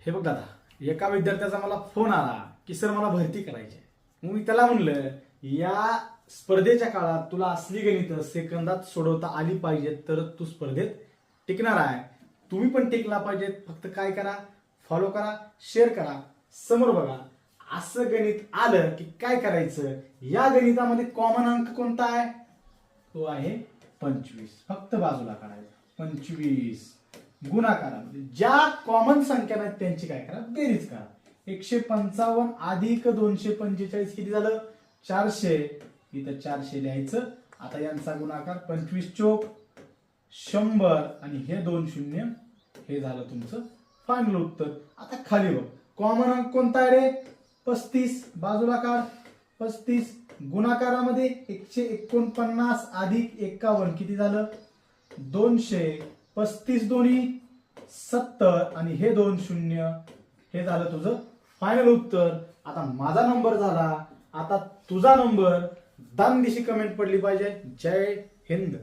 हे बघ दादा, एका विद्यार्थ्याचा मला फोन आला की सर मला भरती करायची आहे. मग मी त्याला म्हणलं या स्पर्धेच्या काळात तुला असली गणितं सेकंदात सोडवता आली पाहिजेत तर तू स्पर्धेत टिकणार आहे. तुम्ही पण टिकला पाहिजेत. फक्त काय करा, फॉलो करा, शेअर करा, समोर बघा. असं गणित आलं की काय करायचं, या गणितामध्ये कॉमन अंक कोणता आहे, तो आहे 25. फक्त बाजूला काढायचा 25. गुणाकारामध्ये ज्या कॉमन संख्या आहेत त्यांची काय करा, बेरीज करा. 155 अधिक 245 किती झालं, 400. इथं 400 लिहायचं. आता यांचा गुणाकार 25 चोक 100 आणि हे 2 शून्य, हे झालं तुमचं फायनल उत्तर. आता खाली बघ, कॉमन अंक कोणता आहे रे, 35. बाजूला काढ 35. गुणाकारामध्ये 149 अधिक 51 किती झालं, 200. 35 दोन्ही 70 आणि हे 2 शून्य, हे झालं तुझं फायनल उत्तर. आता माझा नंबर झाला, आता तुझा नंबर. दान दिशी कमेंट पडली पाहिजे. जय हिंद.